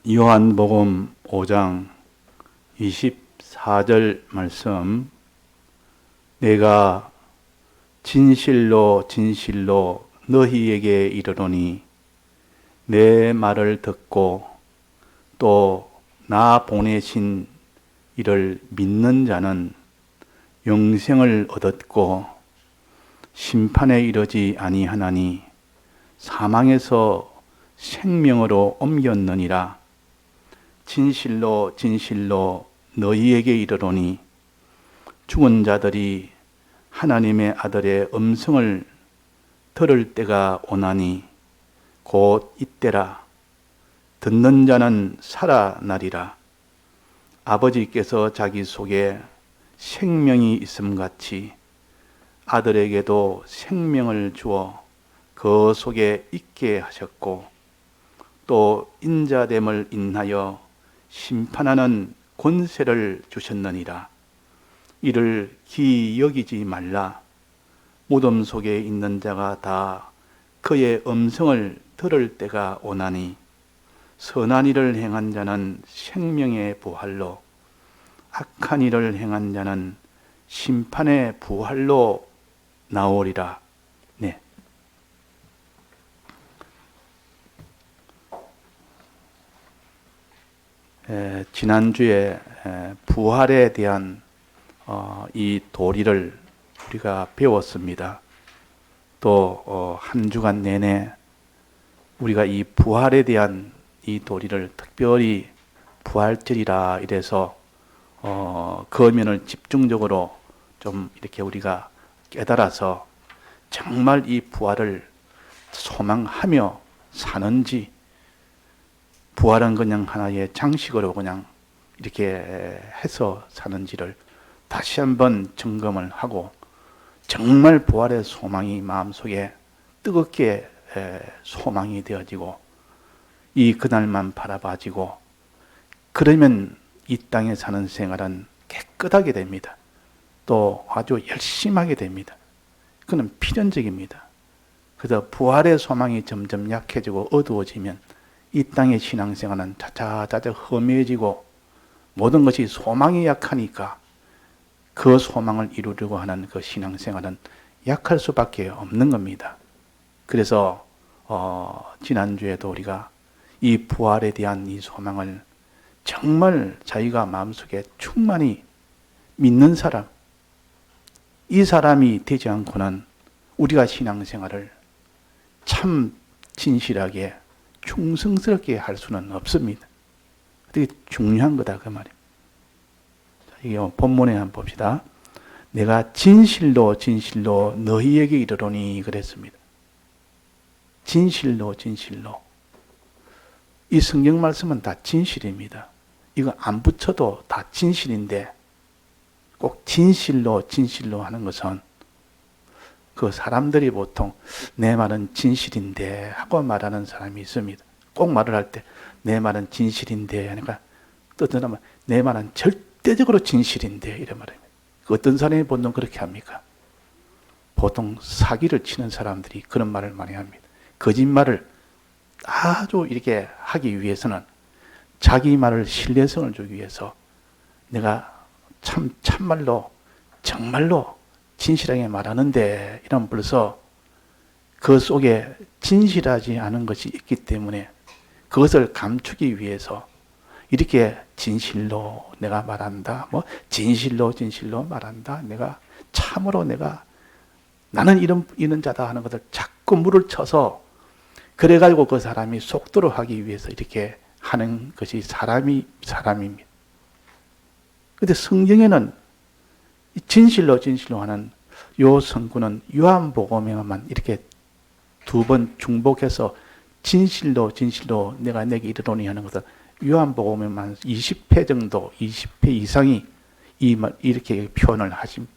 요한복음 5장 24절 말씀, 내가 진실로 진실로 너희에게 이르노니 내 말을 듣고 또 나 보내신 이를 믿는 자는 영생을 얻었고 심판에 이르지 아니하나니 사망에서 생명으로 옮겼느니라. 진실로 진실로 너희에게 이르노니 죽은 자들이 하나님의 아들의 음성을 들을 때가 오나니 곧 이때라. 듣는 자는 살아나리라. 아버지께서 자기 속에 생명이 있음같이 아들에게도 생명을 주어 그 속에 있게 하셨고 또 인자됨을 인하여 심판하는 권세를 주셨느니라. 이를 기이 여기지 말라. 무덤 속에 있는 자가 다 그의 음성을 들을 때가 오나니 선한 일을 행한 자는 생명의 부활로 악한 일을 행한 자는 심판의 부활로 나오리라. 네. 지난주에 부활에 대한 이 도리를 우리가 배웠습니다. 또 한 주간 내내 우리가 이 부활에 대한 이 도리를 특별히 부활절이라 이래서 그 면을 집중적으로 좀 이렇게 우리가 깨달아서 정말 이 부활을 소망하며 사는지, 부활은 그냥 하나의 장식으로 그냥 이렇게 해서 사는지를 다시 한번 점검을 하고, 정말 부활의 소망이 마음속에 뜨겁게 소망이 되어지고 이 그날만 바라봐지고, 그러면 이 땅에 사는 생활은 깨끗하게 됩니다. 또 아주 열심히 하게 됩니다. 그건 필연적입니다. 그래서 부활의 소망이 점점 약해지고 어두워지면 이 땅의 신앙생활은 차차차차 험해지고 모든 것이 소망이 약하니까 그 소망을 이루려고 하는 그 신앙생활은 약할 수밖에 없는 겁니다. 그래서 지난주에도 우리가 이 부활에 대한 이 소망을 정말 자기가 마음속에 충만히 믿는 사람, 이 사람이 되지 않고는 우리가 신앙생활을 참 진실하게 충성스럽게 할 수는 없습니다. 되게 중요한 거다 그 말입니다. 이게 본문에 한번 봅시다. 내가 진실로 진실로 너희에게 이르노니 그랬습니다. 진실로 진실로. 이 성경 말씀은 다 진실입니다. 이거 안 붙여도 다 진실인데 꼭 진실로 진실로 하는 것은 그 사람들이 보통 내 말은 진실인데 하고 말하는 사람이 있습니다. 꼭 말을 할 때 내 말은 진실인데 하니까 어떤 사람은 내 말은 절대적으로 진실인데 이런 말입니다. 어떤 사람이 보통 그렇게 합니까? 보통 사기를 치는 사람들이 그런 말을 많이 합니다. 거짓말을 아주 이렇게 하기 위해서는 자기 말을 신뢰성을 주기 위해서 내가 참말로 정말로 진실하게 말하는데 이러면 벌써 그 속에 진실하지 않은 것이 있기 때문에 그것을 감추기 위해서 이렇게 진실로 내가 말한다, 뭐 진실로 진실로 말한다, 내가 참으로 나는 이런 자다 하는 것을 자꾸 물을 쳐서 그래가지고 그 사람이 속도록 하기 위해서 이렇게 하는 것이 사람입니다. 그런데 성경에는 진실로 진실로 하는 요 성구는 요한복음에만 이렇게 두 번 중복해서 진실로 진실로 내가 내게 이르노니 하는 것은 요한복음에만 20회 정도, 20회 이상이 이렇게 표현을 하십니다.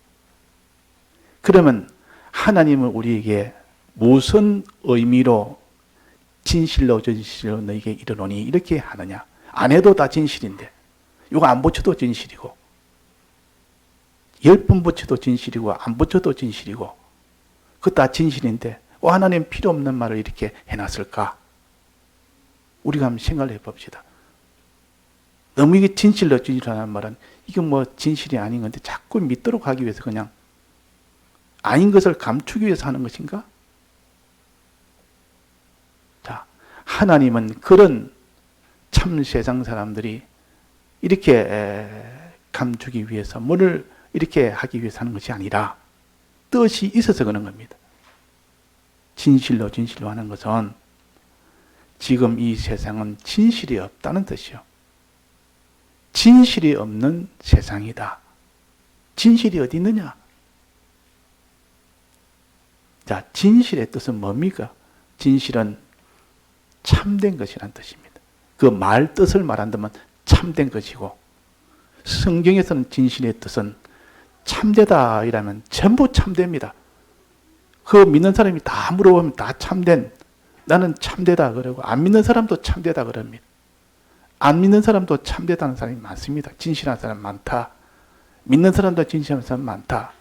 그러면 하나님은 우리에게 무슨 의미로 진실로 진실로 너에게 이르노니 이렇게 하느냐? 안 해도 다 진실인데 이거 안 붙여도 진실이고 10번 붙여도 진실이고 안 붙여도 진실이고 그거 다 진실인데 왜 하나님 필요 없는 말을 이렇게 해놨을까? 우리가 한번 생각을 해봅시다. 너무 이게 진실로 진실하는 말은 이게 뭐 진실이 아닌 건데 자꾸 믿도록 하기 위해서 그냥 아닌 것을 감추기 위해서 하는 것인가? 자, 하나님은 그런 참 세상 사람들이 이렇게 감추기 위해서 뭐를 이렇게 하기 위해서 하는 것이 아니라 뜻이 있어서 그런 겁니다. 진실로 진실로 하는 것은 지금 이 세상은 진실이 없다는 뜻이요. 진실이 없는 세상이다. 진실이 어디 있느냐? 자, 진실의 뜻은 뭡니까? 진실은 참된 것이라는 뜻입니다. 그 말 뜻을 말한다면 참된 것이고, 성경에서는 진실의 뜻은 참되다 이라면 전부 참됩니다. 그 믿는 사람이 다 물어보면 다 참된, 나는 참되다 그러고, 안 믿는 사람도 참되다 그럽니다. 안 믿는 사람도 참되다는 사람이 많습니다. 진실한 사람 많다. 믿는 사람도 진실한 사람 많다.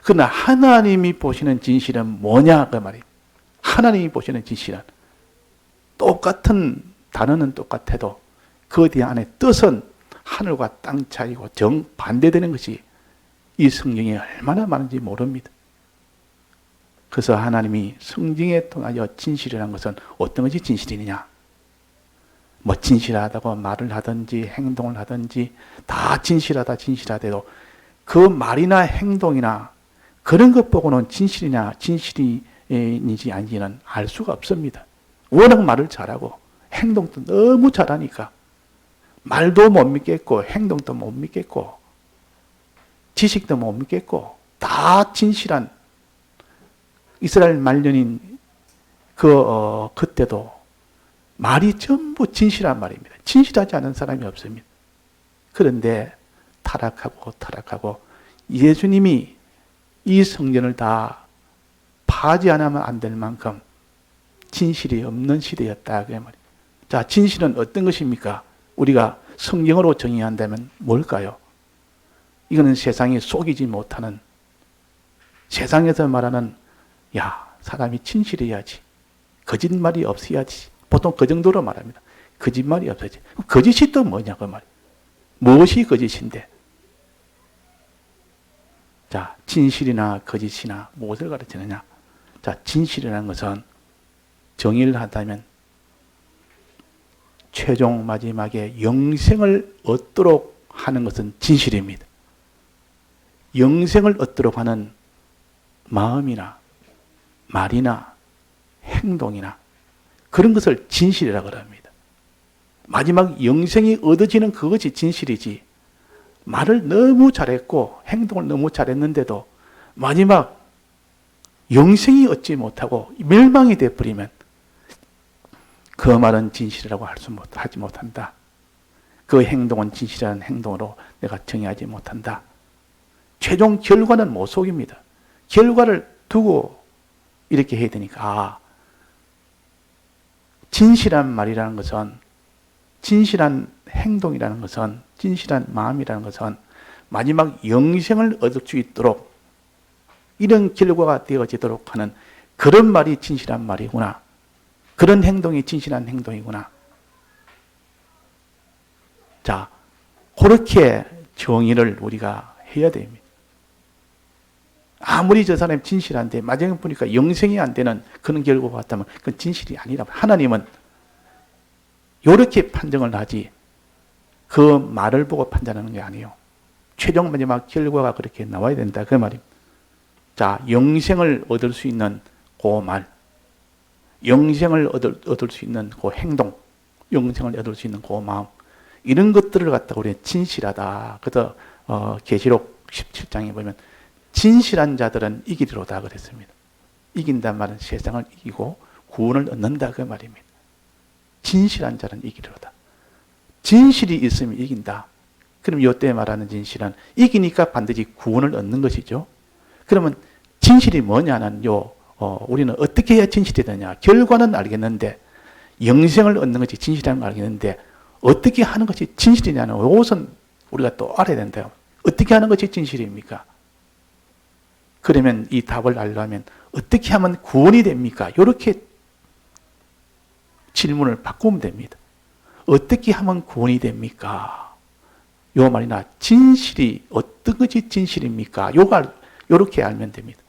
그러나 하나님이 보시는 진실은 뭐냐 그 말이에요. 하나님이 보시는 진실은 똑같은 단어는 똑같아도 그 뒤 안에 뜻은 하늘과 땅 차이고 정반대되는 것이 이 성경에 얼마나 많은지 모릅니다. 그래서 하나님이 성경에 통하여 진실이라는 것은 어떤 것이 진실이냐? 뭐 진실하다고 말을 하든지 행동을 하든지 다 진실하다 진실하대도 그 말이나 행동이나 그런 것 보고는 진실이냐 진실인지 아닌지는 알 수가 없습니다. 워낙 말을 잘하고 행동도 너무 잘하니까 말도 못 믿겠고 행동도 못 믿겠고 지식도 못 믿겠고 다 진실한 이스라엘 말년인 그때도 말이 전부 진실한 말입니다. 진실하지 않은 사람이 없습니다. 그런데 타락하고 예수님이 이 성전을 다 파지 않으면 안 될 만큼 진실이 없는 시대였다. 그 말이에요. 자, 진실은 어떤 것입니까? 우리가 성경으로 정의한다면 뭘까요? 이거는 세상이 속이지 못하는, 세상에서 말하는 야, 사람이 진실해야지, 거짓말이 없어야지. 보통 그 정도로 말합니다. 거짓말이 없어야지. 거짓이 또 뭐냐 그 말이에요. 무엇이 거짓인데? 자, 진실이나 거짓이나 무엇을 가르치느냐? 자, 진실이라는 것은 정의를 한다면 최종 마지막에 영생을 얻도록 하는 것은 진실입니다. 영생을 얻도록 하는 마음이나 말이나 행동이나 그런 것을 진실이라고 합니다. 마지막 영생이 얻어지는 그것이 진실이지, 말을 너무 잘했고 행동을 너무 잘했는데도 마지막 영생이 얻지 못하고 멸망이 되어버리면 그 말은 진실이라고 하지 못한다. 그 행동은 진실한 행동으로 내가 정의하지 못한다. 최종 결과는 못 속입니다. 결과를 두고 이렇게 해야 되니까 진실한 말이라는 것은, 진실한 행동이라는 것은, 진실한 마음이라는 것은 마지막 영생을 얻을 수 있도록 이런 결과가 되어지도록 하는 그런 말이 진실한 말이구나. 그런 행동이 진실한 행동이구나. 자, 그렇게 정의를 우리가 해야 됩니다. 아무리 저 사람이 진실한데 마지막에 보니까 영생이 안 되는 그런 결과가 왔다면 그건 진실이 아니라, 하나님은 이렇게 판정을 하지 그 말을 보고 판단하는 게 아니에요. 최종 마지막 결과가 그렇게 나와야 된다 그 말입니다. 자, 영생을 얻을 수 있는 그 말, 영생을 얻을 수 있는 그 행동, 영생을 얻을 수 있는 그 마음, 이런 것들을 갖다가 우리는 진실하다. 그래서 계시록 17장에 보면 진실한 자들은 이기리로다 그랬습니다. 이긴단 말은 세상을 이기고 구원을 얻는다 그 말입니다. 진실한 자는 이기리로다. 진실이 있으면 이긴다. 그럼 이때 말하는 진실은 이기니까 반드시 구원을 얻는 것이죠. 그러면 진실이 뭐냐는요, 우리는 어떻게 해야 진실이 되냐? 결과는 알겠는데, 영생을 얻는 것이 진실이라는 걸 알겠는데, 어떻게 하는 것이 진실이냐는 이것은 우리가 또 알아야 된다. 어떻게 하는 것이 진실입니까? 그러면 이 답을 알려면 어떻게 하면 구원이 됩니까? 이렇게 질문을 바꾸면 됩니다. 어떻게 하면 구원이 됩니까? 요 말이나 진실이 어떤 것이 진실입니까? 요렇게 알면 됩니다.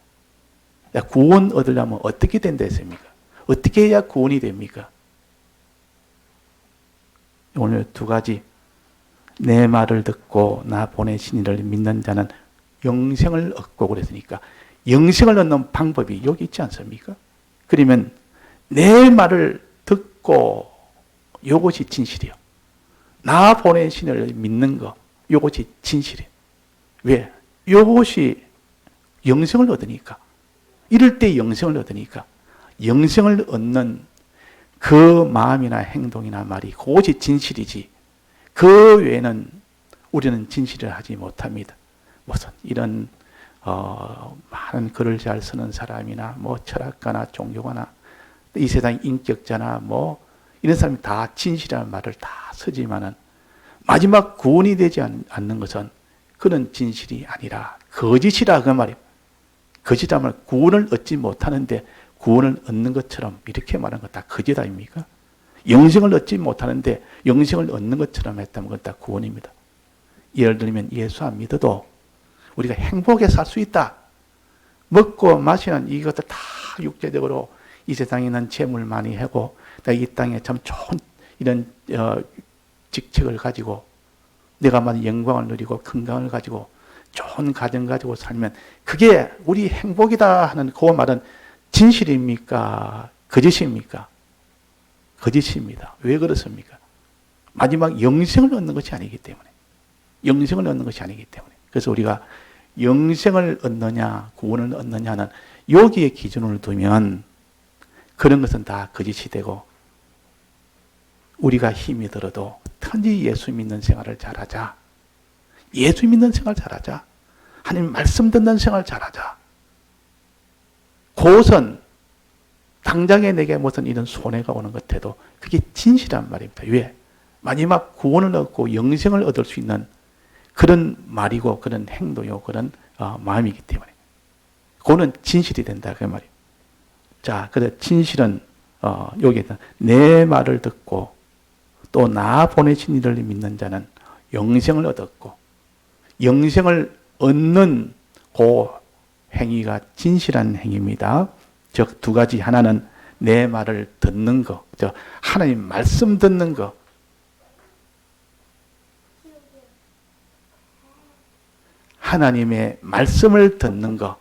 구원 얻으려면 어떻게 된다 했습니까? 어떻게 해야 구원이 됩니까? 오늘 두 가지. 내 말을 듣고 나 보내신 이를 믿는 자는 영생을 얻고 그랬으니까 영생을 얻는 방법이 여기 있지 않습니까? 그러면 내 말을 듣고 요것이 진실이요. 나 보내신 이를 믿는 거 요것이 진실이에요. 왜? 요것이 영생을 얻으니까. 이럴 때 영생을 얻으니까 영생을 얻는 그 마음이나 행동이나 말이 그것이 진실이지 그 외에는 우리는 진실을 하지 못합니다. 무슨 이런 많은 글을 잘 쓰는 사람이나 뭐 철학가나 종교가나 이 세상 인격자나 뭐 이런 사람이 다 진실이라는 말을 다 쓰지만은 마지막 구원이 되지 않는 것은 그는 진실이 아니라 거짓이라 그 말이에요. 거짓하면 구원을 얻지 못하는데 구원을 얻는 것처럼 이렇게 말하는 것 다 거짓 아닙니까? 영생을 얻지 못하는데 영생을 얻는 것처럼 했다면 그건 다 구원입니다. 예를 들면 예수 안 믿어도 우리가 행복하게 살 수 있다. 먹고 마시는 이것도 다 육체적으로 이 세상에 있는 재물 많이 하고 이 땅에 참 좋은 이런 직책을 가지고 내가 많은 영광을 누리고 건강을 가지고 좋은 가정 가지고 살면 그게 우리 행복이다 하는 그 말은 진실입니까? 거짓입니까? 거짓입니다. 왜 그렇습니까? 마지막 영생을 얻는 것이 아니기 때문에. 영생을 얻는 것이 아니기 때문에. 그래서 우리가 영생을 얻느냐, 구원을 얻느냐는 여기에 기준을 두면 그런 것은 다 거짓이 되고 우리가 힘이 들어도 단지 예수 믿는 생활을 잘하자. 예수 믿는 생활 잘하자. 하나님 말씀 듣는 생활 잘하자. 그것은 당장에 내게 무슨 이런 손해가 오는 것 같아도 그게 진실한 말입니다. 왜? 마지막 구원을 얻고 영생을 얻을 수 있는 그런 말이고 그런 행동이고 그런 마음이기 때문에 그거는 진실이 된다 그 말이에요. 자, 그래서 진실은 여기에서 내 말을 듣고 또 나 보내신 이를 믿는 자는 영생을 얻었고 영생을 얻는 그 행위가 진실한 행위입니다. 즉 두 가지, 하나는 내 말을 듣는 거, 즉 하나님 말씀 듣는 거, 하나님의 말씀을 듣는 거,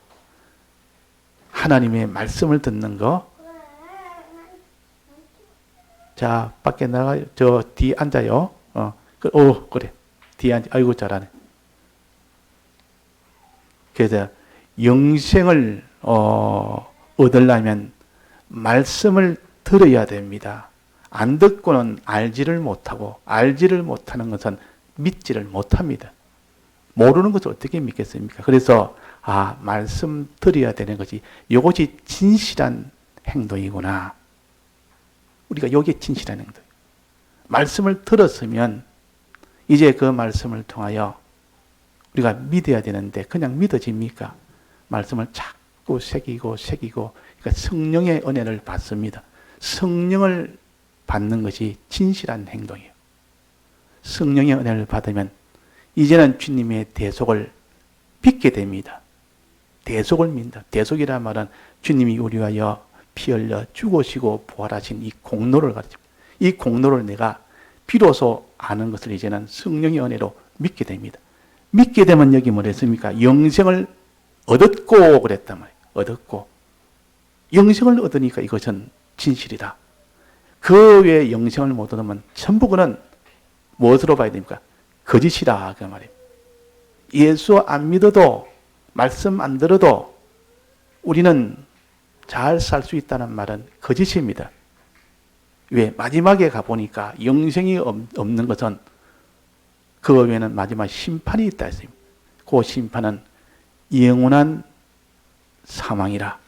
하나님의 말씀을 듣는 거. 자, 밖에 나가, 저 뒤 앉아요. 그래. 뒤에 앉아. 아이고, 잘하네. 그래서 영생을 얻으려면 말씀을 들어야 됩니다. 안 듣고는 알지를 못하고 알지를 못하는 것은 믿지를 못합니다. 모르는 것을 어떻게 믿겠습니까? 그래서 말씀 들어야 되는 것이 이것이 진실한 행동이구나. 우리가 이게 진실한 행동. 말씀을 들었으면 이제 그 말씀을 통하여 우리가 믿어야 되는데 그냥 믿어집니까? 말씀을 자꾸 새기고 그러니까 성령의 은혜를 받습니다. 성령을 받는 것이 진실한 행동이에요. 성령의 은혜를 받으면 이제는 주님의 대속을 믿게 됩니다. 대속을 믿는다. 대속이란 말은 주님이 우리 위하여 피 흘려 죽으시고 부활하신 이 공로를 가르칩니다. 이 공로를 내가 비로소 아는 것을 이제는 성령의 은혜로 믿게 됩니다. 믿게 되면 여기 뭐랬습니까? 영생을 얻었고 그랬단 말이에요. 얻었고. 영생을 얻으니까 이것은 진실이다. 그 외에 영생을 못 얻으면 전부 그는 무엇으로 봐야 됩니까? 거짓이다. 그 말이에요. 예수 안 믿어도 말씀 안 들어도 우리는 잘 살 수 있다는 말은 거짓입니다. 왜? 마지막에 가보니까 영생이 없는 것은 그 외에는 마지막 심판이 있다 했습니다. 그 심판은 영원한 사망이라.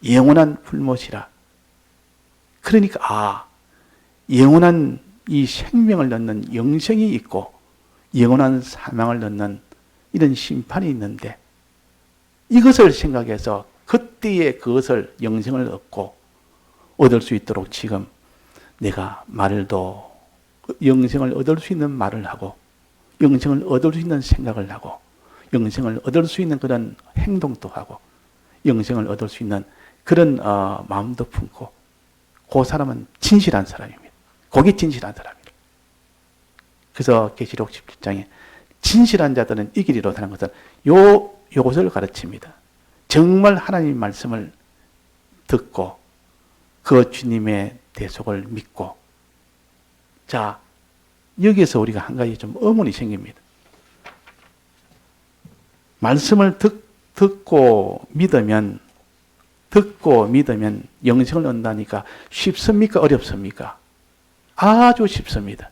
영원한 불못이라. 그러니까 영원한 이 생명을 넣는 영생이 있고 영원한 사망을 넣는 이런 심판이 있는데 이것을 생각해서 그때에 그것을 영생을 얻고 얻을 수 있도록 지금 내가 말도 영생을 얻을 수 있는 말을 하고, 영생을 얻을 수 있는 생각을 하고, 영생을 얻을 수 있는 그런 행동도 하고, 영생을 얻을 수 있는 그런 마음도 품고, 그 사람은 진실한 사람입니다. 거기 진실한 사람입니다. 그래서 계시록 17장에 진실한 자들은 이기리로 하는 것은 요것을 가르칩니다. 정말 하나님의 말씀을 듣고 그 주님의 대속을 믿고. 자, 여기에서 우리가 한 가지 좀 의문이 생깁니다. 말씀을 듣고 믿으면 영생을 얻는다니까 쉽습니까? 어렵습니까? 아주 쉽습니다.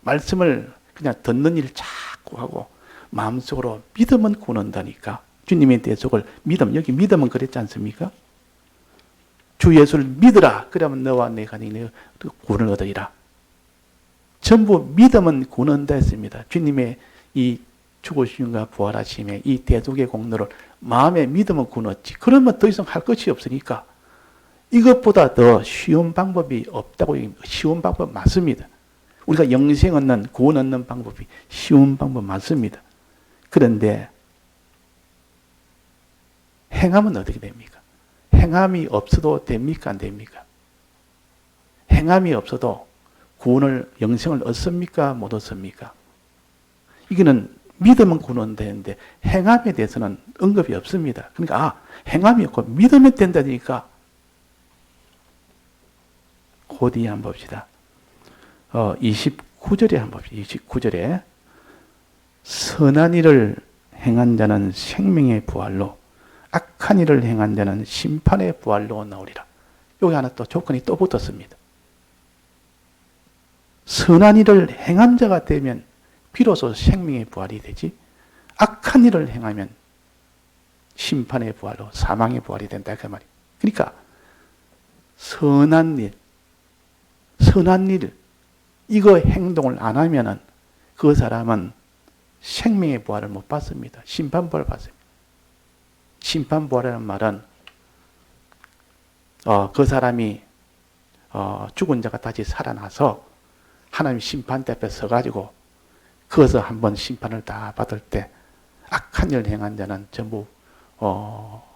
말씀을 그냥 듣는 일 자꾸 하고 마음속으로 믿으면 구원한다니까. 주님의 대속을 여기 믿으면 그랬지 않습니까? 주 예수를 믿으라. 그러면 너와 내 가정이 구원을 얻으리라. 전부 믿으면 구원한다 했습니다. 주님의 이 죽으심과 부활하심의 이 대속의 공로를 마음에 믿으면 구원 얻지. 그러면 더 이상 할 것이 없으니까 이것보다 더 쉬운 방법이 없다고. 쉬운 방법 맞습니다. 우리가 영생 얻는, 구원 얻는 방법이 쉬운 방법 맞습니다. 그런데 행함은 어떻게 됩니까? 행함이 없어도 됩니까? 안 됩니까? 행함이 없어도 영생을 얻습니까? 못 얻습니까? 이거는 믿으면 구원 되는데 행함에 대해서는 언급이 없습니다. 그러니까 행함이 없고 믿으면 된다니까. 그 뒤에 한번 봅시다. 29절에 한번 봅시다. 29절에 선한 일을 행한 자는 생명의 부활로, 악한 일을 행한 자는 심판의 부활로 나오리라. 여기 하나 또 조건이 또 붙었습니다. 선한 일을 행한 자가 되면 비로소 생명의 부활이 되지, 악한 일을 행하면 심판의 부활로, 사망의 부활이 된다 그 말이에요. 그러니까 선한 일 이거 행동을 안 하면은 그 사람은 생명의 부활을 못 받습니다. 심판 부활을 받습니다. 심판 부활이라는 말은 그 사람이 죽은 자가 다시 살아나서 하나님 심판대 앞에 서가지고 거기서 한번 심판을 다 받을 때 악한 일을 행한 자는 전부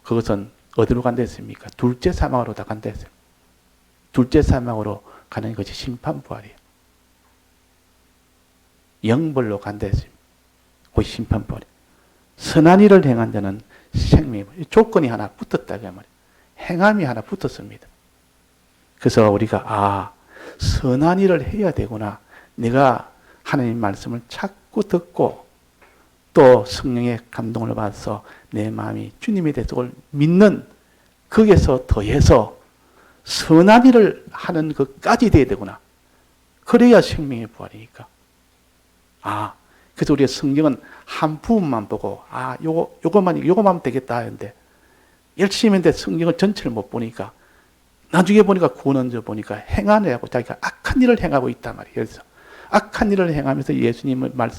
그것은 어디로 간다 했습니까? 둘째 사망으로 다 간다 했습니다. 둘째 사망으로 가는 것이 심판 부활이에요. 영벌로 간다 했습니다. 그것이 심판 부활이에요. 선한 일을 행한 자는 생명의 부활. 조건이 하나 붙었다 그 말이에요. 행함이 하나 붙었습니다. 그래서 우리가 선한 일을 해야 되구나. 내가 하나님 말씀을 자꾸 듣고 또 성령의 감동을 받아서 내 마음이 주님의 대속을 믿는, 거기에서 더해서 선한 일을 하는 것까지 돼야 되구나. 그래야 생명의 부활이니까. 그래서 우리가 성경은 한 부분만 보고 요거만 하면 되겠다 하는데 열심히 했는데 성경을 전체를 못 보니까 나중에 보니까 구원원서 보니까 행하느라고 자기가 악한 일을 행하고 있단 말이에요. 그래서 악한 일을 행하면서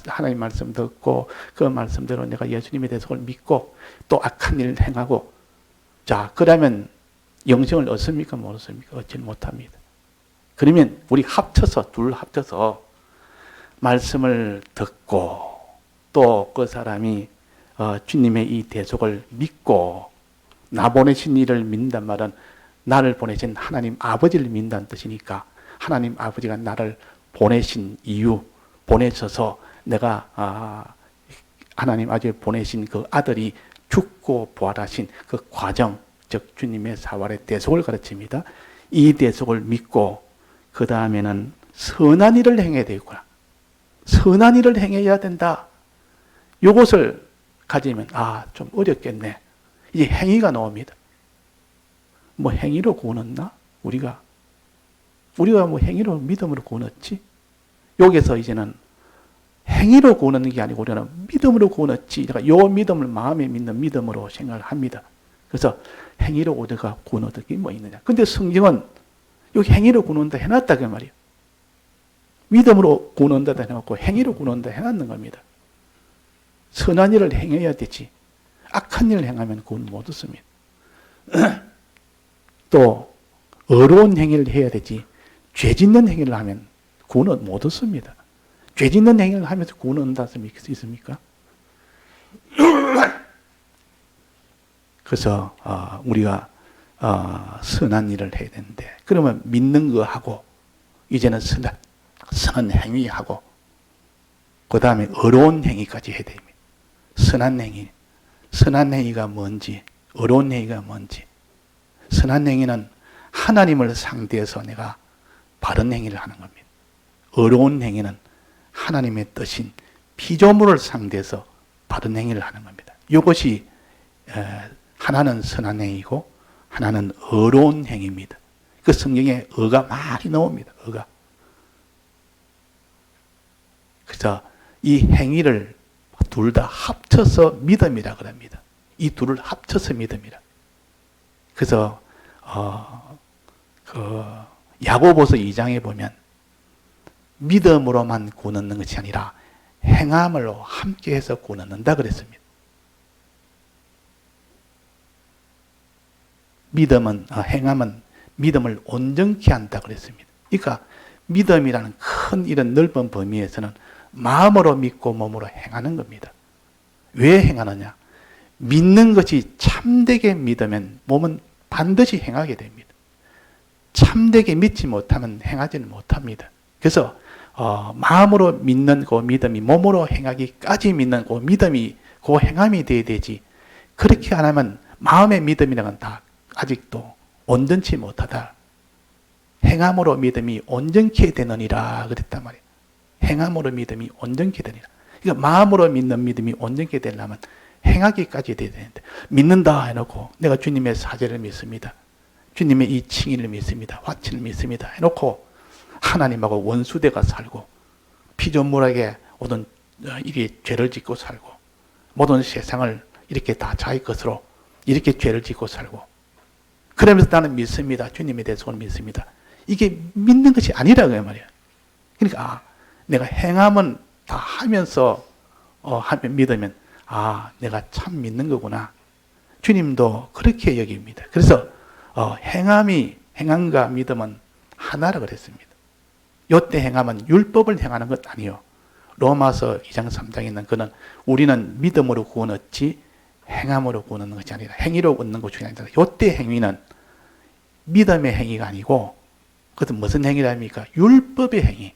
하나님 말씀 듣고 그 말씀대로 내가 예수님의 대속을 믿고 또 악한 일을 행하고, 자, 그러면 영생을 얻습니까? 못 얻습니까? 얻지는 못합니다. 그러면 우리 둘 합쳐서 말씀을 듣고 또 그 사람이 주님의 이 대속을 믿고 나 보내신 이를 믿는단 말은 나를 보내신 하나님 아버지를 믿는다는 뜻이니까 하나님 아버지가 나를 보내신 이유, 보내셔서 내가 하나님 아버지 보내신 그 아들이 죽고 부활하신 그 과정, 즉 주님의 사활의 대속을 가르칩니다. 이 대속을 믿고 그 다음에는 선한 일을 행해야 되겠구나. 선한 일을 행해야 된다. 이것을 가지면 좀 어렵겠네. 이제 행위가 나옵니다. 뭐 행위로 구원 얻나? 우리가 뭐 행위로 믿음으로 구원 얻지? 여기서 이제는 행위로 구원 얻는 게 아니고 우리는 믿음으로 구원 얻지. 그러니까 요 믿음을 마음에 믿는 믿음으로 생각을 합니다. 그래서 행위로 우리가 구원 얻을 게 뭐 있느냐? 근데 성경은 여기 행위로 구원 얻는다 해놨다 그 말이에요. 믿음으로 구원 얻는다 해놓고 행위로 구원 얻는다 해놨는 겁니다. 선한 일을 행해야 되지. 악한 일을 행하면 구원 못 얻습니다. 또 어려운 행위를 해야 되지. 죄 짓는 행위를 하면 구원은 못 얻습니다. 죄 짓는 행위를 하면서 구원을 얻는다는 사람이 있습니까? 그래서 우리가 선한 일을 해야 되는데, 그러면 믿는 거 하고 이제는 선한 행위하고 그 다음에 어려운 행위까지 해야 됩니다. 선한 행위, 선한 행위가 뭔지, 어려운 행위가 뭔지. 선한 행위는 하나님을 상대해서 내가 바른 행위를 하는 겁니다. 어려운 행위는 하나님의 뜻인 피조물을 상대해서 바른 행위를 하는 겁니다. 이것이 하나는 선한 행위고 하나는 어려운 행위입니다. 그 성경에 어가 많이 나옵니다. 어가. 그래서 이 행위를 둘 다 합쳐서 믿음이라 그럽니다. 이 둘을 합쳐서 믿음이라. 그래서 야고보서 2장에 보면 믿음으로만 구원 얻는 것이 아니라 행함으로 함께해서 구원 얻는다 그랬습니다. 행함은 믿음을 온전케 한다 그랬습니다. 그러니까 믿음이라는 큰 이런 넓은 범위에서는 마음으로 믿고 몸으로 행하는 겁니다. 왜 행하느냐? 믿는 것이 참되게 믿으면 몸은 반드시 행하게 됩니다. 참되게 믿지 못하면 행하지는 못합니다. 그래서 마음으로 믿는 그 믿음이 몸으로 행하기까지 믿는 그 믿음이 그 행함이 돼야 되지, 그렇게 안 하면 마음의 믿음이라는 건 다 아직도 온전치 못하다. 행함으로 믿음이 온전케 되느니라 그랬단 말이에요. 행함으로 믿음이 온전케 되니라. 그러니까 마음으로 믿는 믿음이 온전케 되려면 행하기까지 돼야 되는데, 믿는다 해놓고 내가 주님의 사죄를 믿습니다, 주님의 이 칭의를 믿습니다, 화친을 믿습니다 해놓고 하나님하고 원수대가 살고 피조물에게 모든 이게 죄를 짓고 살고 모든 세상을 이렇게 다 자기 것으로 이렇게 죄를 짓고 살고, 그러면서 나는 믿습니다, 주님에 대해서 믿습니다, 이게 믿는 것이 아니라고 말이에요. 그러니까 내가 행함은 다 하면서 믿으면 내가 참 믿는 거구나. 주님도 그렇게 여깁니다. 그래서 행함과 믿음은 하나라 그랬습니다. 요때 행함은 율법을 행하는 것 아니요. 로마서 2장 3장에 있는 그는 우리는 믿음으로 구원 얻지 행함으로 구원 얻는 것이 아니라 행위로 얻는 것이 아니라, 요때 행위는 믿음의 행위가 아니고 그것은 무슨 행위랍니까? 율법의 행위.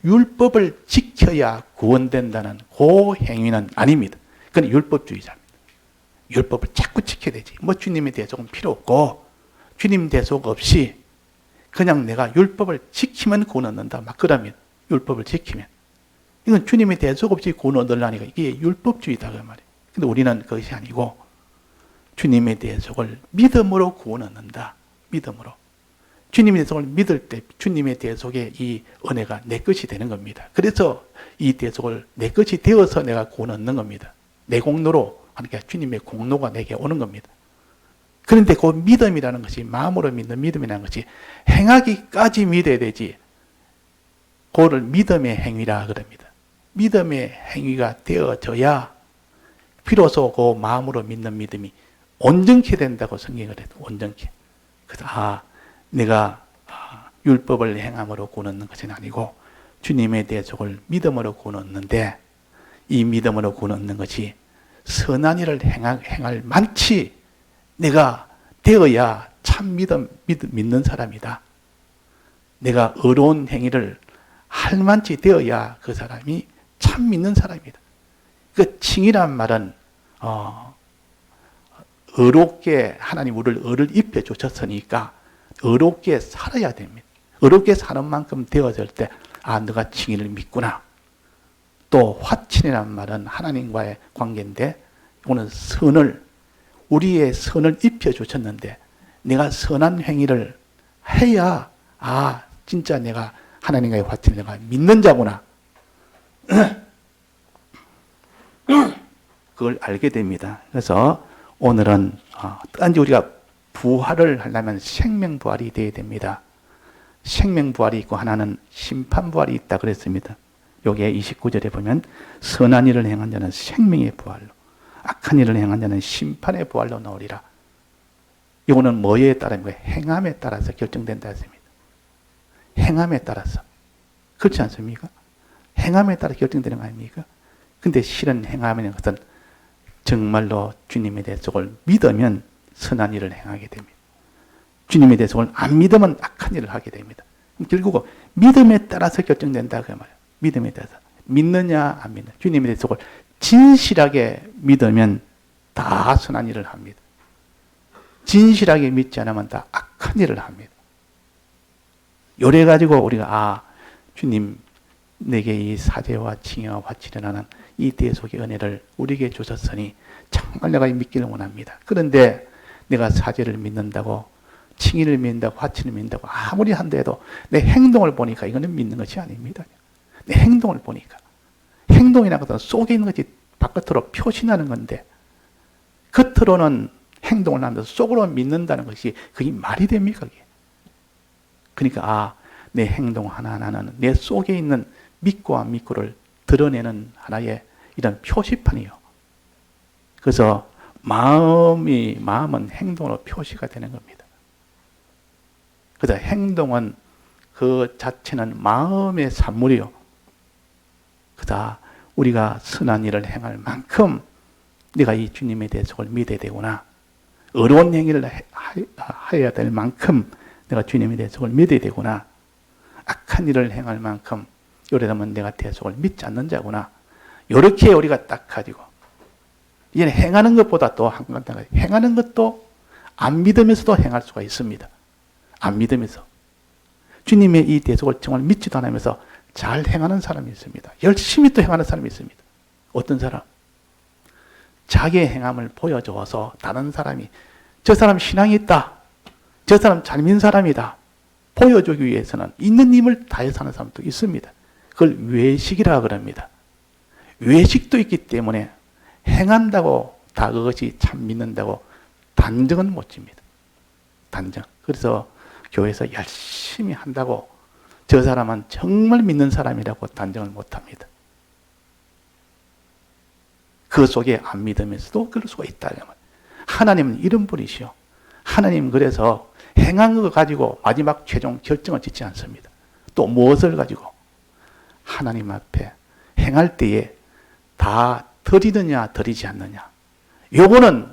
율법을 지켜야 구원된다는 그 행위는 아닙니다. 그건 율법주의자입니다. 율법을 자꾸 지켜야 되지. 주님의 대속은 필요 없고 주님 대속 없이 그냥 내가 율법을 지키면 구원 얻는다 막 그러면, 율법을 지키면 이건 주님의 대속 없이 구원 얻으려니까 이게 율법주의다 그 말이에요. 근데 우리는 그것이 아니고 주님의 대속을 믿음으로 구원 얻는다. 믿음으로. 주님의 대속을 믿을 때 주님의 대속의 이 은혜가 내 것이 되는 겁니다. 그래서 이 대속을 내 것이 되어서 내가 구원 얻는 겁니다. 내 공로로, 그러니까 주님의 공로가 내게 오는 겁니다. 그런데 그 믿음이라는 것이, 마음으로 믿는 믿음이라는 것이 행하기까지 믿어야 되지, 그거를 믿음의 행위라 그럽니다. 믿음의 행위가 되어져야 비로소 그 마음으로 믿는 믿음이 온전케 된다고 성경을 해도 온전케. 그래서 내가 율법을 행함으로 구원 얻는 것은 아니고 주님의 대속을 믿음으로 구원 얻는데, 이 믿음으로 구원 얻는 것이 선한 일을 행할 만치 내가 되어야 참 믿는 사람이다. 내가 어려운 행위를 할 만치 되어야 그 사람이 참 믿는 사람이다. 그 칭이란 말은 어렵게 하나님 우리를 의를 입혀 주셨으니까 어렵게 살아야 됩니다. 어렵게 사는 만큼 되어질 때 너가 칭의를 믿구나. 또 화친이란 말은 하나님과의 관계인데, 이거는 우리의 선을 입혀 주셨는데 내가 선한 행위를 해야 진짜 내가 하나님과의 화친을 내가 믿는 자구나. 그걸 알게 됩니다. 그래서 오늘은 단지 우리가 부활을 하려면 생명부활이 되어야 됩니다. 생명부활이 있고 하나는 심판부활이 있다 그랬습니다. 여기에 29절에 보면 선한 일을 행한 자는 생명의 부활로, 악한 일을 행한 자는 심판의 부활로 나오리라. 이거는 뭐에 따라입니까? 행함에 따라서 결정된다 했습니다. 행함에 따라서. 그렇지 않습니까? 행함에 따라 결정되는 거 아닙니까? 근데 실은 행함이라는 것은 정말로 주님의 대속을 믿으면 선한 일을 행하게 됩니다. 주님의 대속을 안 믿으면 악한 일을 하게 됩니다. 결국 믿음에 따라서 결정된다 그 말이에요. 믿음에 따라서 믿느냐 안 믿느냐. 주님의 대속을 진실하게 믿으면 다 선한 일을 합니다. 진실하게 믿지 않으면 다 악한 일을 합니다. 요래 가지고 우리가 주님 내게 이 사죄와 징여와 화치라는 이 대속의 은혜를 우리에게 주셨으니 정말 내가 믿기를 원합니다. 그런데 내가 사죄를 믿는다고 칭의를 믿는다고 화치를 믿는다고 아무리 한데도 내 행동을 보니까 이거는 믿는 것이 아닙니다. 내 행동을 보니까 행동이라는 것은 속에 있는 것이 바깥으로 표시나는 건데 겉으로는 행동을 하면서 속으로 믿는다는 것이 그게 말이 됩니까? 그게? 그러니까 내 행동 하나하나는 내 속에 있는 믿고 안 믿고를 드러내는 하나의 이런 표시판이요. 그래서 마음은 행동으로 표시가 되는 겁니다. 그래서 행동은 그 자체는 마음의 산물이요. 그다 우리가 선한 일을 행할 만큼 내가 이 주님의 대속을 믿어야 되구나. 어려운 행위를 해야 될 만큼 내가 주님의 대속을 믿어야 되구나. 악한 일을 행할 만큼 요래라면 내가 대속을 믿지 않는 자구나. 요렇게 우리가 딱 가지고 이제는 행하는 것보다 또 한 가지 행하는 것도 안 믿으면서도 행할 수가 있습니다. 안 믿으면서 주님의 이 대속을 정말 믿지도 않으면서 잘 행하는 사람이 있습니다. 열심히 또 행하는 사람이 있습니다. 어떤 사람? 자기의 행함을 보여줘서 다른 사람이 저 사람 신앙이 있다. 저 사람 잘 믿는 사람이다. 보여주기 위해서는 있는 힘을 다해서 하는 사람도 있습니다. 그걸 외식이라 그럽니다. 외식도 있기 때문에 행한다고 다 그것이 참 믿는다고 단정은 못 집니다. 단정. 그래서 교회에서 열심히 한다고 저 사람은 정말 믿는 사람이라고 단정을 못 합니다. 그 속에 안 믿으면서도 그럴 수가 있다. 하나님은 이런 분이시요. 하나님은 그래서 행한 거 가지고 마지막 최종 결정을 짓지 않습니다. 또 무엇을 가지고? 하나님 앞에 행할 때에 다 드리느냐 드리지 않느냐. 요거는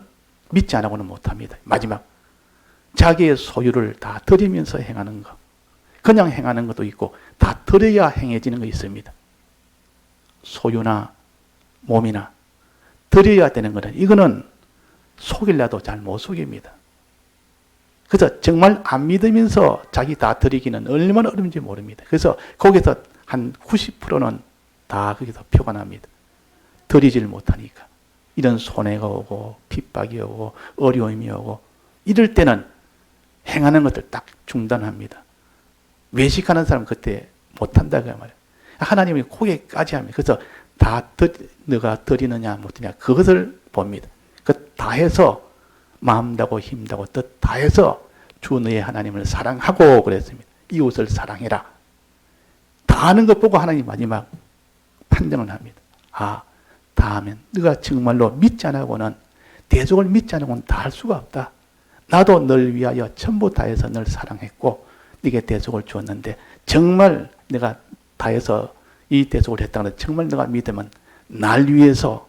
믿지 않고는 못합니다. 마지막 자기의 소유를 다 드리면서 행하는 것. 그냥 행하는 것도 있고 다 드려야 행해지는 거 있습니다. 소유나 몸이나 드려야 되는 거는 이거는 속일라도 잘 못 속입니다. 그래서 정말 안 믿으면서 자기 다 드리기는 얼마나 어려운지 모릅니다. 그래서 거기서 한 90%는 다 거기서 표가 납니다. 드리질 못하니까. 이런 손해가 오고 핍박이 오고 어려움이 오고 이럴 때는 행하는 것들 딱 중단합니다. 외식하는 사람 그때 못한다 그 말이에요. 하나님이 고개까지 합니다. 그래서 너가 드리느냐 못 드리느냐 그것을 봅니다. 그 다해서 마음 다고 힘 다고 뜻 다해서 주 너의 하나님을 사랑하고 그랬습니다. 이웃을 사랑해라. 다 하는 것 보고 하나님 마지막 판정을 합니다. 다 하면 네가 정말로 믿지 않고는 대속을 믿지 않고는 다 할 수가 없다. 나도 널 위하여 전부 다해서 널 사랑했고 네게 대속을 주었는데 정말 내가 다해서 이 대속을 했다는 것 정말 네가 믿으면 날 위해서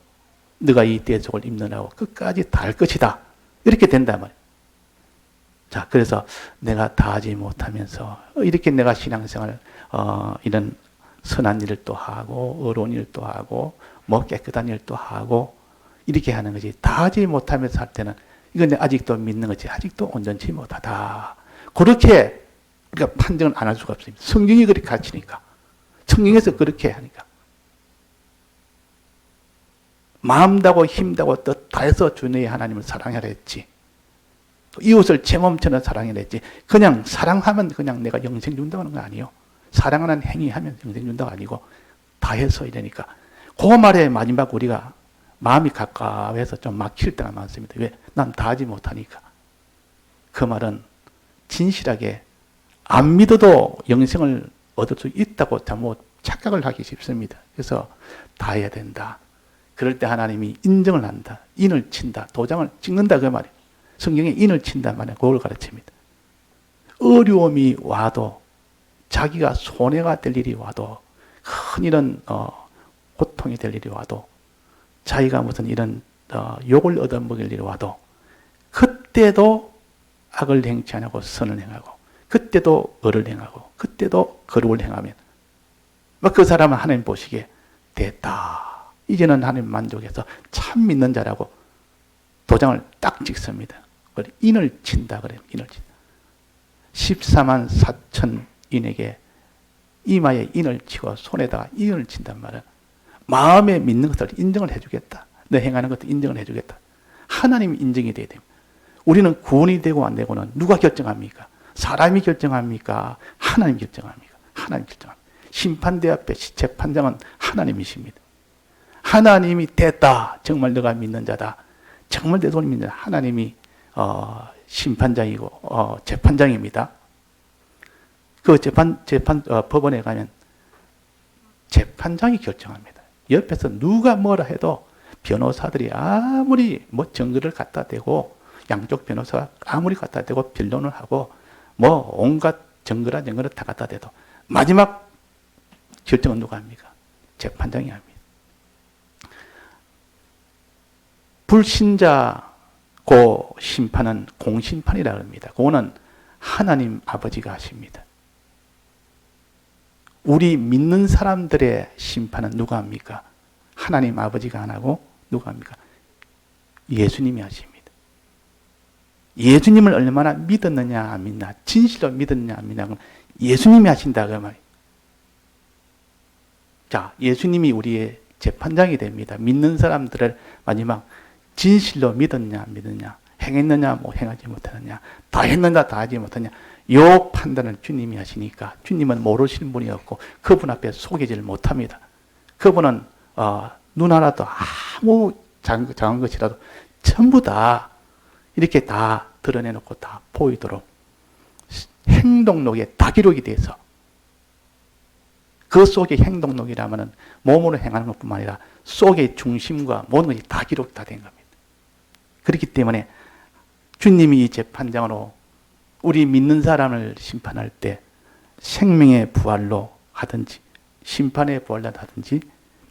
네가 이 대속을 입는다고 끝까지 다 할 것이다. 이렇게 된단 말이에요. 자, 그래서 내가 다 하지 못하면서 이렇게 내가 신앙생활 이런 선한 일을 또 하고 어려운 일도 하고 뭐 깨끗한 일도 하고 이렇게 하는 거지. 다 하지 못하면서 할 때는 이건 아직도 믿는 거지. 아직도 온전치 못하다. 그렇게 그러니까 판정을 안 할 수가 없습니다. 성경이 그렇게 가르치니까. 성경에서 그렇게 하니까. 마음 다고 힘 다고 뜻 다해서 주 너의 하나님을 사랑하라 했지. 이웃을 제 몸처럼 사랑하라 했지. 그냥 사랑하면 그냥 내가 영생 준다고 하는 거 아니에요. 사랑하는 행위하면 영생 준다고 아니고 다해서 이러니까. 그 말에 마지막 우리가 마음이 가까워서 좀 막힐 때가 많습니다. 왜? 난 다 하지 못하니까. 그 말은 진실하게 안 믿어도 영생을 얻을 수 있다고 잘못 착각을 하기 쉽습니다. 그래서 다 해야 된다. 그럴 때 하나님이 인정을 한다. 인을 친다. 도장을 찍는다. 그 말이에요. 성경에 인을 친다 말이에요. 그걸 가르칩니다. 어려움이 와도 자기가 손해가 될 일이 와도, 큰 이런 고통이 될 일이 와도, 자기가 무슨 이런 욕을 얻어먹을 일이 와도 그때도 악을 행치 않고 선을 행하고, 그때도 을을 행하고, 그때도 거룩을 행하면 그 사람은 하나님 보시기에 됐다, 이제는 하나님 만족해서 참 믿는 자라고 도장을 딱 찍습니다. 그걸 인을 친다 그래요. 인을 친다. 14만 4천 인에게 이마에 인을 치고 손에다가 인을 친단 말은 마음에 믿는 것을 인정을 해주겠다. 너 행하는 것도 인정을 해주겠다. 하나님이 인정이 돼야 됩니다. 우리는 구원이 되고 안 되고는 누가 결정합니까? 사람이 결정합니까? 하나님이 결정합니까? 하나님이 결정합니다. 심판대 앞에 재판장은 하나님이십니다. 하나님이 됐다, 정말 너가 믿는 자다, 정말 내 손을 믿는 자다, 하나님이 심판장이고 재판장입니다. 그 법원에 가면 재판장이 결정합니다. 옆에서 누가 뭐라 해도 변호사들이 아무리 뭐 증거를 갖다 대고, 양쪽 변호사가 아무리 갖다 대고 변론을 하고 뭐 온갖 증거라 증거를 다 갖다 대도 마지막 결정은 누가 합니까? 재판장이 합니다. 불신자 그 심판은 공심판이라고 합니다. 그거는 하나님 아버지가 하십니다. 우리 믿는 사람들의 심판은 누가 합니까? 하나님 아버지가 안 하고 누가 합니까? 예수님이 하십니다. 예수님을 얼마나 믿었느냐 안 믿나, 진실로 믿었느냐 안 믿냐, 예수님이 하신다 그 말이에요. 자, 예수님이 우리의 재판장이 됩니다. 믿는 사람들을 마지막 진실로 믿었냐 안 믿었냐, 행했느냐 뭐 행하지 못했느냐, 다 했느냐 다 하지 못했느냐, 요 판단을 주님이 하시니까 주님은 모르시는 분이었고 그분 앞에 속이지를 못합니다. 그분은 눈 하나도 아무 작은 것이라도 전부 다 이렇게 다 드러내놓고 다 보이도록 행동록에 다 기록이 돼서, 그 속에 행동록이라면 몸으로 행하는 것뿐만 아니라 속의 중심과 모든 것이 다 기록 다 된 겁니다. 그렇기 때문에 주님이 이 재판장으로 우리 믿는 사람을 심판할 때 생명의 부활로 하든지 심판의 부활로 하든지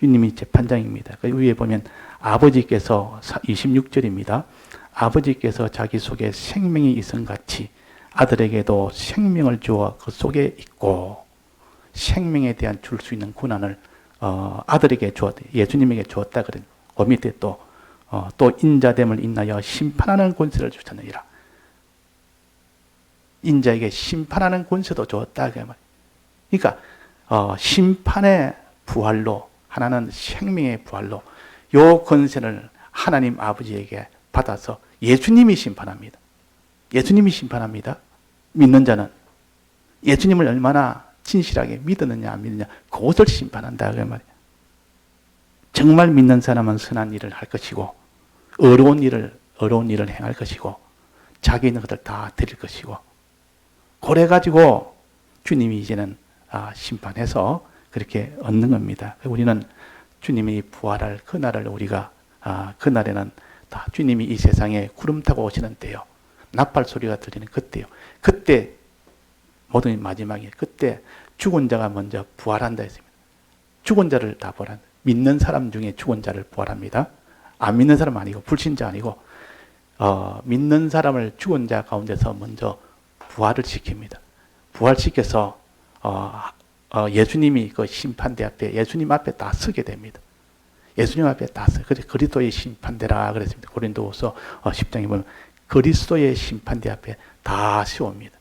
주님이 재판장입니다. 그 위에 보면 아버지께서 26절입니다. 아버지께서 자기 속에 생명이 있음 같이 아들에게도 생명을 주어 그 속에 있고, 생명에 대한 줄 수 있는 권한을 아들에게 주었다, 예수님에게 주었다 그런. 그 밑에 또 인자됨을 인하여 심판하는 권세를 주셨느니라. 인자에게 심판하는 권세도 주었다 그 말. 그러니까 심판의 부활로, 하나는 생명의 부활로 요 권세를 하나님 아버지에게 받아서 예수님이 심판합니다. 예수님이 심판합니다. 믿는 자는 예수님을 얼마나 진실하게 믿었느냐 안 믿느냐, 그것을 심판한다 그 말이에요. 정말 믿는 사람은 선한 일을 할 것이고 어려운 일을 행할 것이고 자기 있는 것을 다 드릴 것이고, 그래 가지고 주님이 이제는 심판해서 그렇게 얻는 겁니다. 우리는 주님이 부활할 그날을 우리가 그날에는 다 주님이 이 세상에 구름 타고 오시는 때요, 나팔 소리가 들리는 그때요. 그때 모든 마지막에 그때 죽은 자가 먼저 부활한다 했습니다. 죽은 자를 다 부활한다. 믿는 사람 중에 죽은 자를 부활합니다. 안 믿는 사람 아니고 불신자 아니고 믿는 사람을 죽은 자 가운데서 먼저 부활을 시킵니다. 부활시켜서 예수님이 그 심판대 앞에, 예수님 앞에 다 서게 됩니다. 예수님 앞에 다 서. 그래서 그리스도의 심판대라 그랬습니다. 고린도후서 10장에 보면 그리스도의 심판대 앞에 다 세웁니다.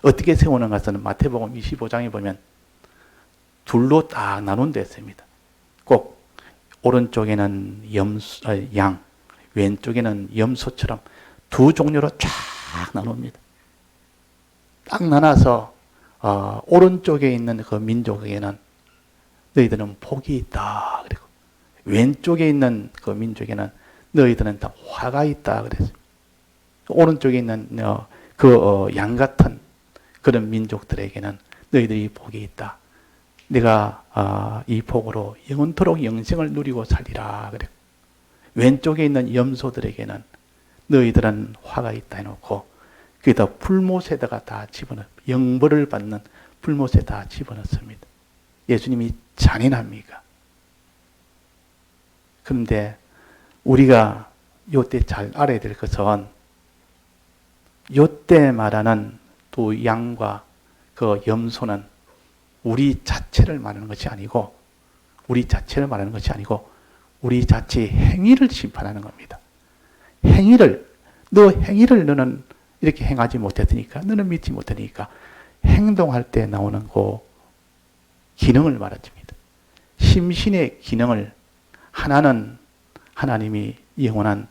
어떻게 세우는 것은 마태복음 25장에 보면 둘로 딱 나눈 데 있습니다. 꼭 오른쪽에는 양, 왼쪽에는 염소처럼 두 종류로 쫙 나눕니다. 딱 나눠서 오른쪽에 있는 그 민족에게는 너희들은 복이 있다 그리고 왼쪽에 있는 그 민족에는 너희들은 다 화가 있다 그랬습니다. 오른쪽에 있는 양 같은 그런 민족들에게는 너희들이 복이 있다. 내가 이 복으로 영원토록 영생을 누리고 살리라 그래. 왼쪽에 있는 염소들에게는 너희들은 화가 있다 해놓고 거기다 불못에다가 다 집어넣어 영벌을 받는 불못에 다 집어넣습니다. 예수님이 잔인합니까? 그런데 우리가 요때 잘 알아야 될 것은 요때 말하는 두 양과 그 염소는 우리 자체를 말하는 것이 아니고 우리 자체를 말하는 것이 아니고 우리 자체의 행위를 심판하는 겁니다. 행위를 너는 이렇게 행하지 못했으니까 너는 믿지 못하니까 행동할 때 나오는 그 기능을 말해줍니다. 심신의 기능을 하나는 하나님이 영원한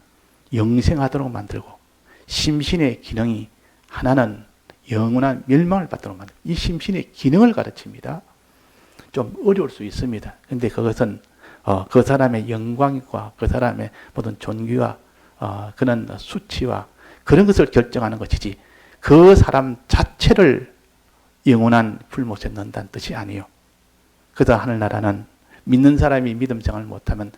영생하도록 만들고 심신의 기능이 하나는 영원한 멸망을 받도록 만들고 이 심신의 기능을 가르칩니다. 좀 어려울 수 있습니다. 그런데 그것은 그 사람의 영광과 그 사람의 모든 존귀와 그런 수치와 그런 것을 결정하는 것이지 그 사람 자체를 영원한 불못에 넣는다는 뜻이 아니에요. 그다 하늘나라는 믿는 사람이 믿음 생활을 못하면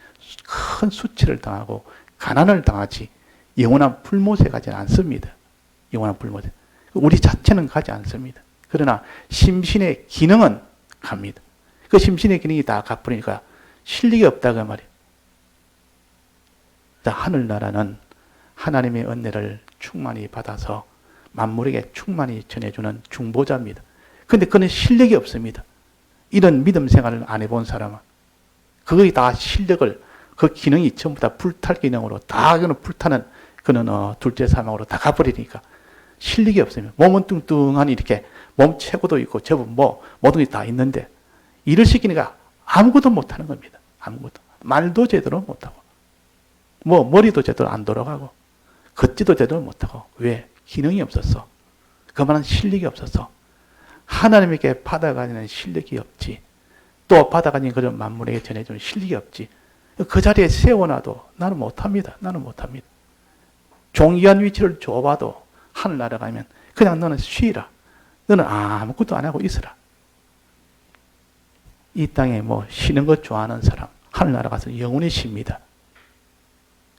큰 수치를 당하고 가난을 당하지 영원한 불못에 가지 않습니다. 영원한 불못에. 우리 자체는 가지 않습니다. 그러나 심신의 기능은 갑니다. 그 심신의 기능이 다 갚으니까 실력이 없다 그 말이에요. 하늘나라는 하나님의 은혜를 충만히 받아서 만물에게 충만히 전해주는 중보자입니다. 그런데 그는 실력이 없습니다. 이런 믿음 생활을 안 해본 사람은 그거에 다 실력을 그 기능이 전부 다 불탈 기능으로 다 그는 불타는 그는 둘째 사망으로 다 가버리니까 실력이 없으면 몸은 뚱뚱하니 이렇게 몸 체구도 있고 제법 모든 게 다 있는데 일을 시키니까 아무것도 못하는 겁니다. 아무것도 말도 제대로 못하고 머리도 제대로 안 돌아가고 걷지도 제대로 못하고 왜? 기능이 없었어. 그만한 실력이 없었어. 하나님에게 받아가는 실력이 없지. 또 받아가는 그런 만물에게 전해주는 실력이 없지. 그 자리에 세워놔도 나는 못합니다. 나는 못합니다. 종이한 위치를 줘봐도 하늘나라 가면 그냥 너는 쉬라. 너는 아무것도 안 하고 있으라. 이 땅에 쉬는 것 좋아하는 사람 하늘나라 가서 영원히 쉽니다.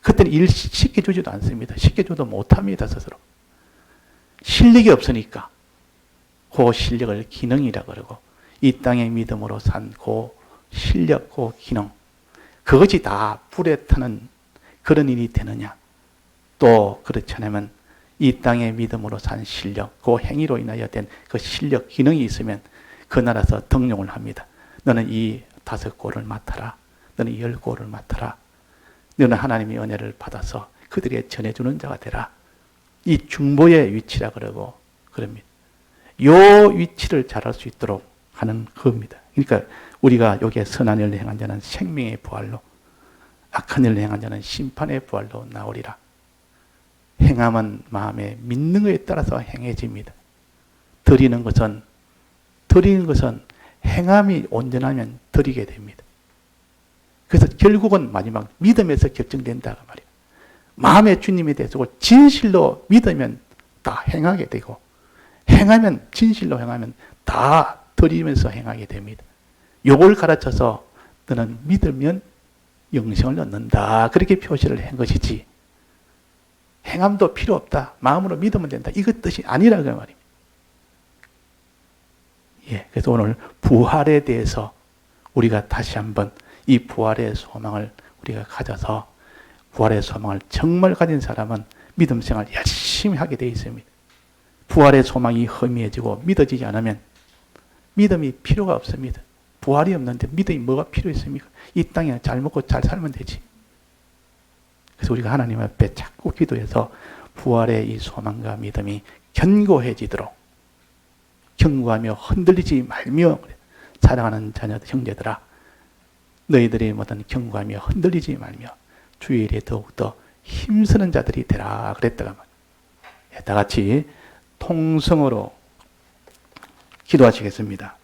그때는 일 쉽게 주지도 않습니다. 쉽게 줘도 못합니다. 스스로. 실력이 없으니까 그 실력을 기능이라 그러고 이 땅의 믿음으로 산 그 실력, 그 기능 그것이 다 불에 타는 그런 일이 되느냐. 또 그렇지 않으면 이 땅의 믿음으로 산 실력, 그 행위로 인하여 된 그 실력, 기능이 있으면 그 나라에서 등용을 합니다. 너는 이 5골을 맡아라. 너는 이 10골을 맡아라. 너는 하나님의 은혜를 받아서 그들에게 전해주는 자가 되라. 이 중보의 위치라 그러고 그럽니다. 요 위치를 잘할 수 있도록 하는 겁니다. 그러니까 우리가 여기에 선한 일을 행한 자는 생명의 부활로 악한 일을 행한 자는 심판의 부활로 나오리라. 행함은 마음에 믿는 것에 따라서 행해집니다. 드리는 것은 행함이 온전하면 드리게 됩니다. 그래서 결국은 마지막 믿음에서 결정된다 그 말이에요. 마음의 주님에 대해서 진실로 믿으면 다 행하게 되고 행하면 진실로 행하면 다 드리면서 행하게 됩니다. 요걸 가르쳐서 너는 믿으면 영생을 얻는다. 그렇게 표시를 한 것이지. 행함도 필요 없다. 마음으로 믿으면 된다. 이것 뜻이 아니라 그 말입니다. 그래서 오늘 부활에 대해서 우리가 다시 한번 이 부활의 소망을 우리가 가져서 부활의 소망을 정말 가진 사람은 믿음 생활 열심히 하게 되어 있습니다. 부활의 소망이 허미해지고 믿어지지 않으면 믿음이 필요가 없습니다. 부활이 없는데 믿음이 뭐가 필요 있습니까? 이 땅에 잘 먹고 잘 살면 되지. 그래서 우리가 하나님 앞에 자꾸 기도해서 부활의 이 소망과 믿음이 견고해지도록 견고하며 흔들리지 말며 사랑하는 자녀들 형제들아 너희들이 모든 견고하며 흔들리지 말며 주의 일에 더욱더 힘쓰는 자들이 되라 그랬다가 다 같이 통성으로 기도하시겠습니다.